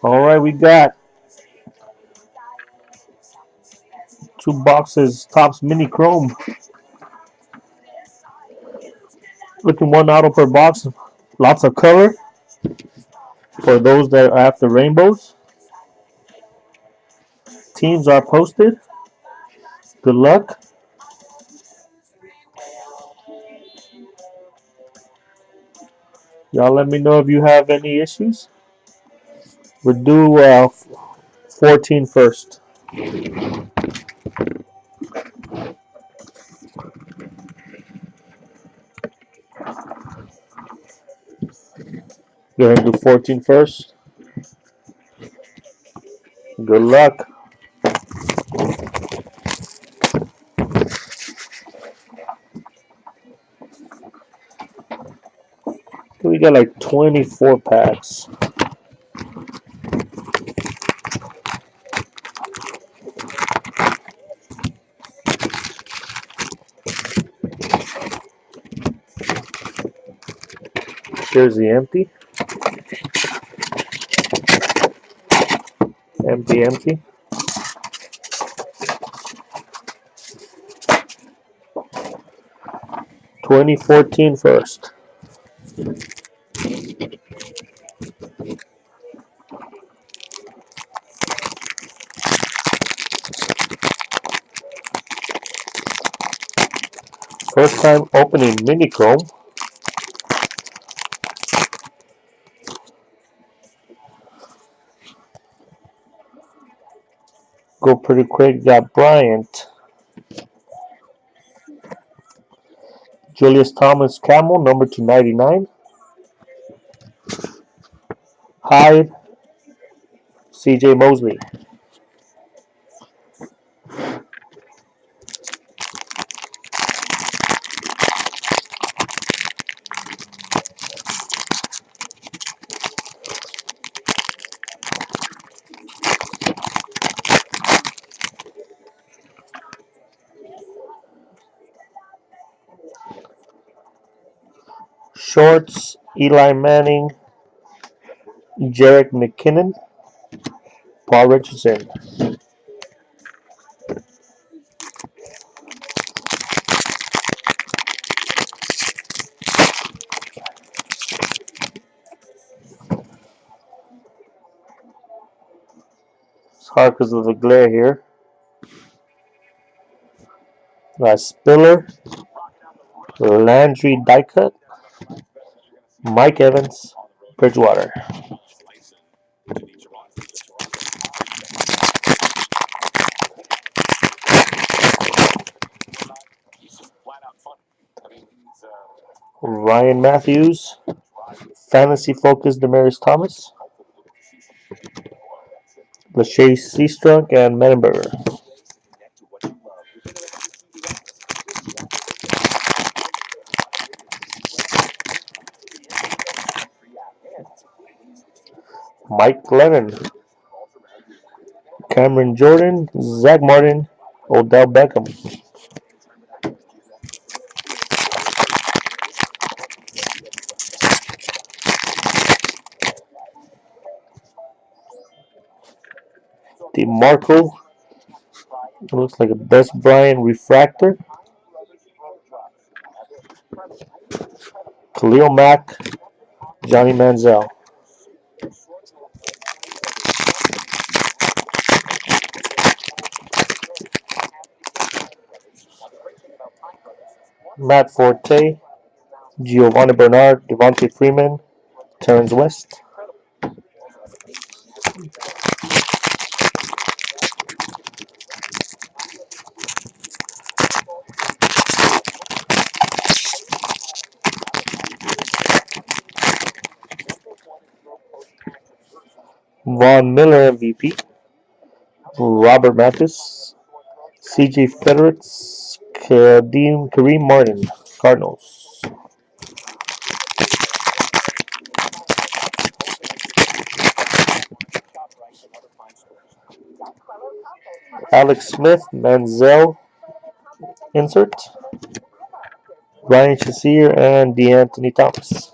All right, we got two boxes, Topps Mini Chrome. Looking one auto per box. Lots of color for those that are after rainbows. Teams are posted. Good luck. Y'all let me know if you have any issues. We'll do 14 first. Go ahead and do 14 first. Good luck. We got like 24 packs. Jersey empty. Empty, empty. 2014 first. First time opening mini chrome. Go pretty quick. Got Bryant. Julius Thomas Camel, number 299. Hyde. CJ Mosley. Shorts. Eli Manning. Jarek McKinnon. Paul Richardson. It's hard because of the glare here. Got Spiller. Landry Dycut. Mike Evans. Bridgewater. Ryan Matthews. Fantasy focused Demarius Thomas. Lachey Seastrunk and Mettenberger. Mike Lennon. Cameron Jordan. Zach Martin. Odell Beckham. DeMarco. Looks like a Best Bryant refractor. Khalil Mack. Johnny Manziel. Matt Forte. Giovanni Bernard. Devontae Freeman. Terrence West. Von Miller MVP. Robert Mathis. CJ Fedorits. Kareem Martin. Cardinals. Alex Smith. Manziel. Insert. Ryan Shazier and DeAnthony Thomas.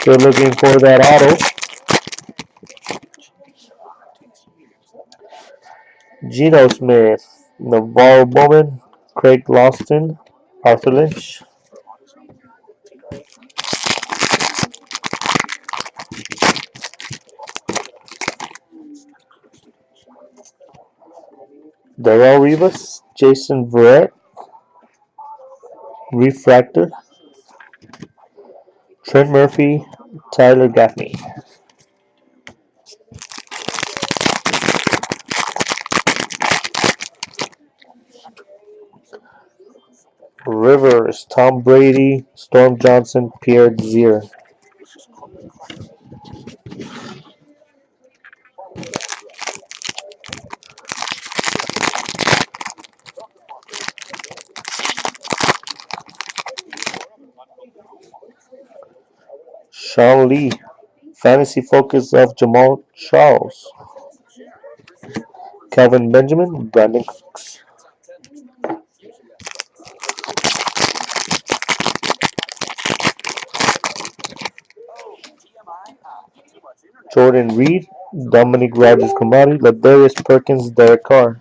Still looking for that auto. Geno Smith, Navarro Bowman, Craig Lawson, Arthur Lynch. Darrell Rivas, Jason Verrett, Refractor, Trent Murphy, Tyler Gaffney. Rivers, Tom Brady, Storm Johnson, Pierre Desir. Sean Lee, Fantasy Focus of Jamal Charles, Calvin Benjamin, Brandon Cooks. Jordan Reed, Dominic Rogers-Cromartie, Ladarius Perkins, Derek Carr.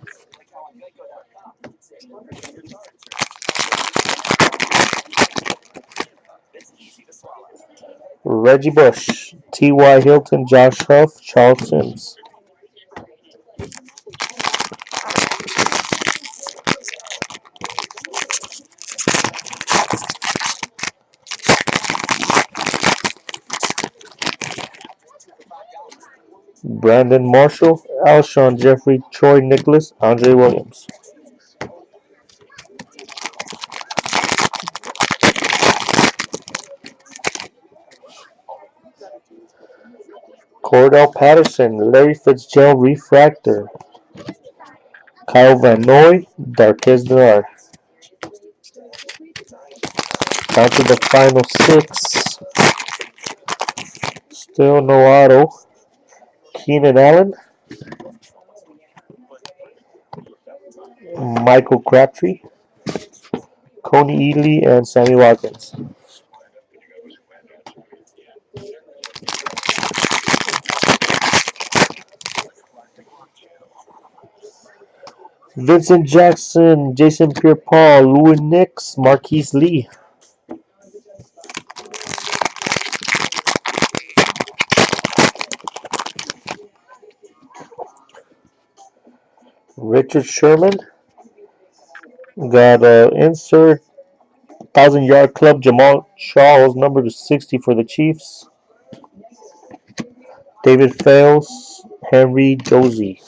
Reggie Bush, T.Y. Hilton, Josh Huff, Charles Sims. Brandon Marshall, Alshon Jeffrey, Troy Nicholas, Andre Williams. Cordell Patterson, Larry Fitzgerald Refractor, Kyle Van Noy, Darquez Denard. Down to the final six. Still no auto. Keenan Allen, Michael Crabtree, Coney Ely, and Sammy Watkins. Vincent Jackson, Jason Pierre-Paul, Louis Nix, Marquise Lee. Richard Sherman. Got insert 1,000-yard club Jamal Charles, number to 60 for the Chiefs. David Fales, Henry Josie.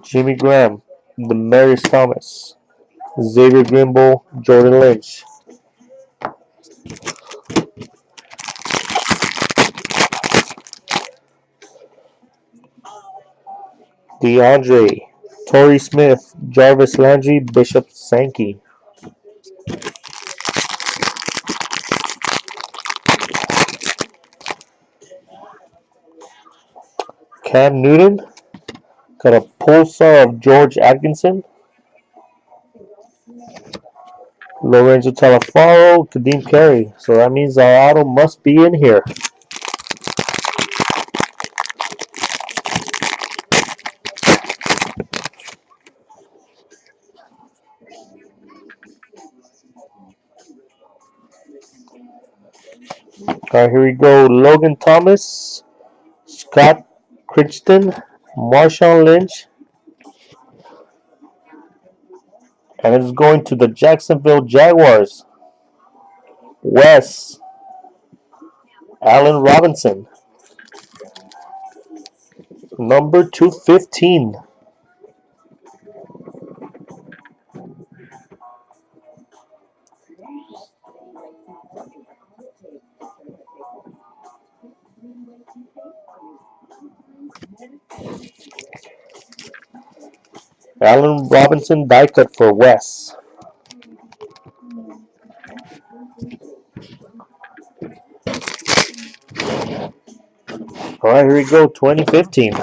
Jimmy Graham, Demarius Thomas, Xavier Grimble, Jordan Lynch. DeAndre, Torrey Smith, Jarvis Landry, Bishop Sankey. Cam Newton, got a pulsar of George Atkinson, Lorenzo Talafaro, Kadeem Carey. So that means our auto must be in here. Alright, here we go. Logan Thomas, Scott Crichton, Marshawn Lynch, and it's going to the Jacksonville Jaguars. Wes, Allen Robinson, number 215. Allen Robinson die cut for Wes. Alright, here we go. 2015.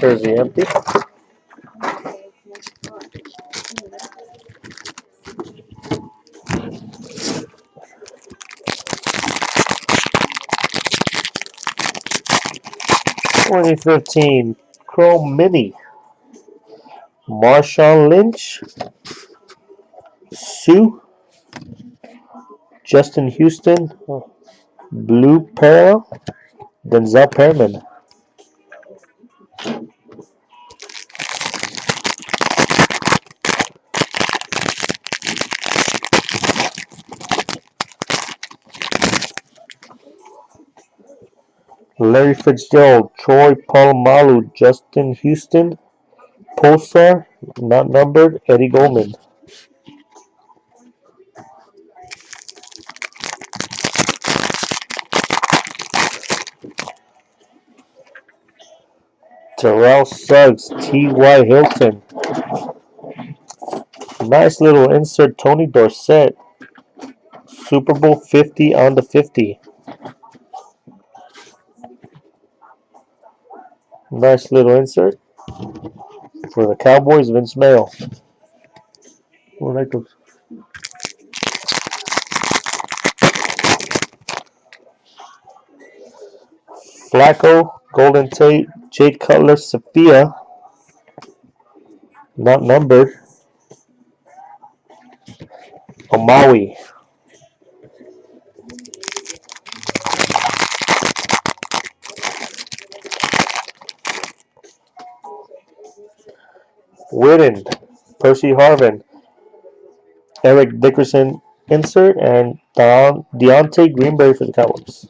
Jersey empty. (2015) Chrome Mini. Marshawn Lynch, Sue, Justin Houston, Blue Pearl, Denzel Perman. Larry Fitzgerald, Troy Polamalu, Justin Houston, Pulsar, not numbered, Eddie Goldman. Terrell Suggs, T.Y. Hilton. Nice little insert, Tony Dorsett. Super Bowl 50 on the 50. Nice little insert. For the Cowboys, Vince Mayo. Oh, like those. Flacco, Golden Tate, Jake Cutler, Sophia, not numbered, Omawi. Witten, Percy Harvin, Eric Dickerson insert, and Deontay Greenberry for the Cowboys.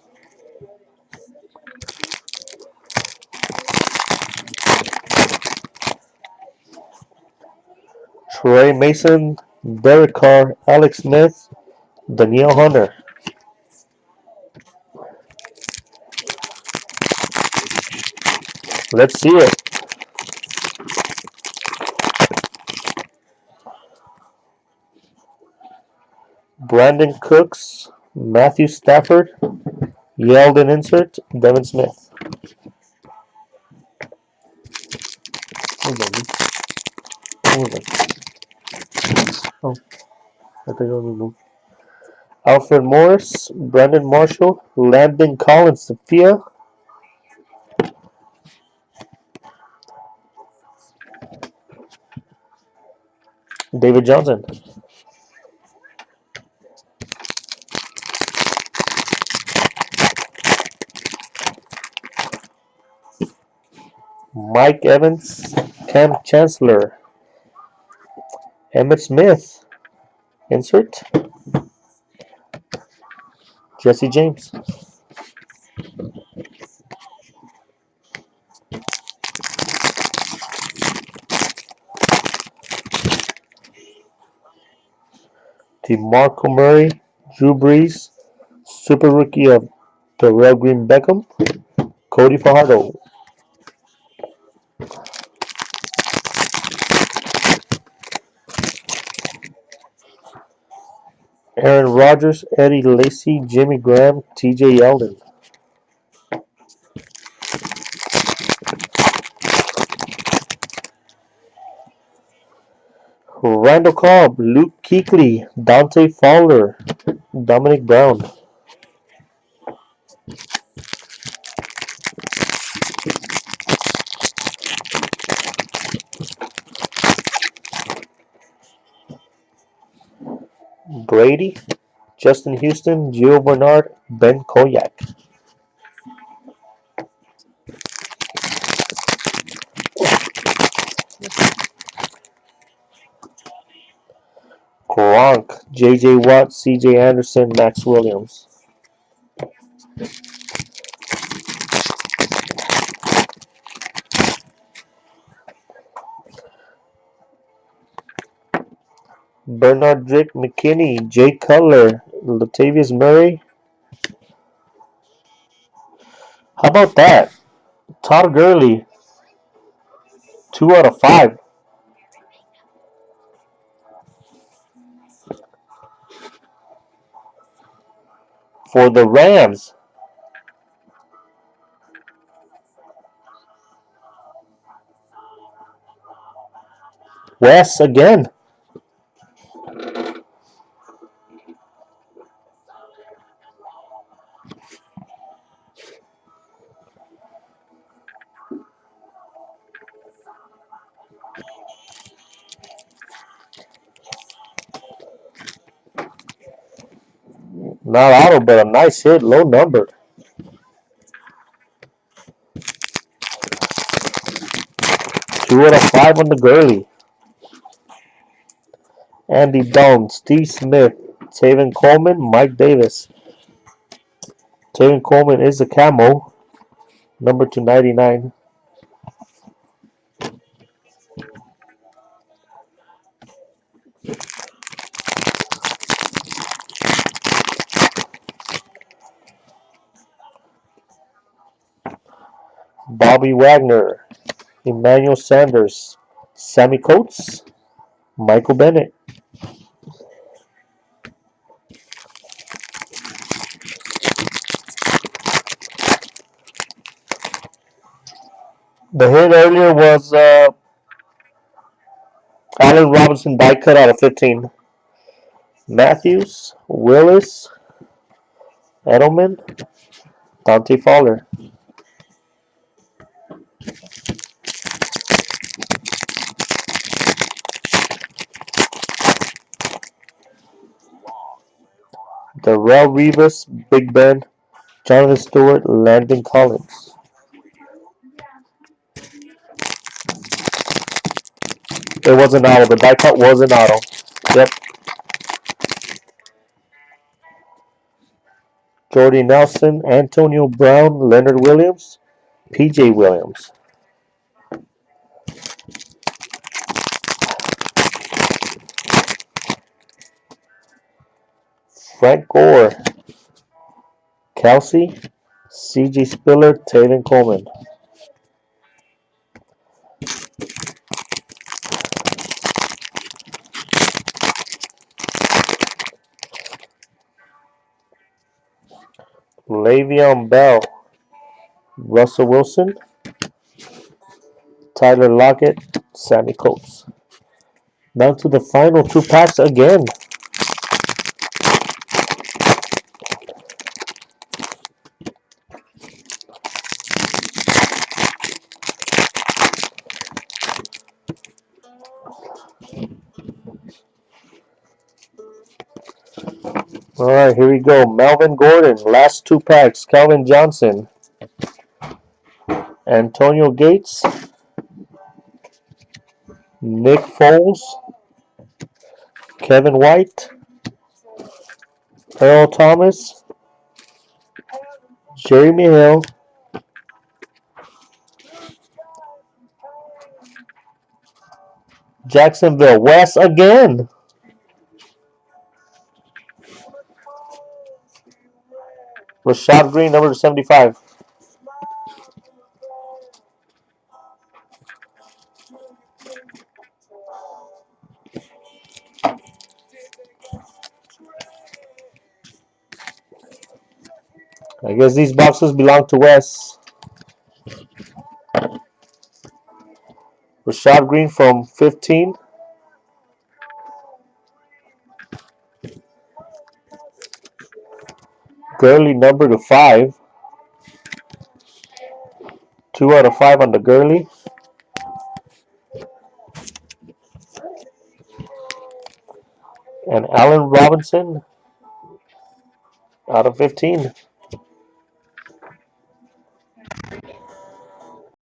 Trey Mason, Derek Carr, Alex Smith, Danielle Hunter. Let's see it. Brandon Cooks, Matthew Stafford, Yeldon insert, Devin Smith. Oh, I think I'll remove. Alfred Morris, Brandon Marshall, Landon Collins, Sophia, David Johnson. Mike Evans, Cam Chancellor, Emmett Smith, insert, Jesse James. DeMarco Murray, Drew Brees, Super Rookie of Darrell Green Beckham, Cody Fajardo. Aaron Rodgers, Eddie Lacy, Jimmy Graham, TJ Yeldon. Randall Cobb, Luke Kuechly, Dante Fowler, Dominic Brown. Brady, Justin Houston, Gio Bernard, Ben Koyak. Gronk, J.J. Watt, C.J. Anderson, Max Williams. Bernard Drake McKinney, Jay Cutler, Latavius Murray. How about that? Todd Gurley, 2 out of 5. For the Rams. Wes again. Not auto, but a nice hit. Low number. 2 out of 5 on the girly. Andy Doan, Steve Smith, Taven Coleman, Mike Davis. Taven Coleman is a camo, number 299. Bobby Wagner, Emmanuel Sanders, Sammy Coates, Michael Bennett. The hit earlier was Allen Robinson die cut out of 15. Matthews, Willis, Edelman, Dante Fowler. Darrell Rivas, Big Ben, Jonathan Stewart, Landon Collins. It was an auto. The die cut was an auto. Yep. Jordy Nelson, Antonio Brown, Leonard Williams, PJ Williams. Frank Gore, Kelsey, CJ Spiller, Taylor Coleman. Le'Veon Bell, Russell Wilson, Tyler Lockett, Sammy Coates. Down to the final 2 packs again. All right, here we go. Melvin Gordon, last 2 packs. Calvin Johnson, Antonio Gates, Nick Foles, Kevin White, Earl Thomas, Jeremy Hill, Jacksonville. Wes again. Rashad Green, number 75. I guess these boxes belong to Wes. Rashad Green from 15. Gurley number to 5. 2 out of 5 on the Gurley. And Allen Robinson out of 15.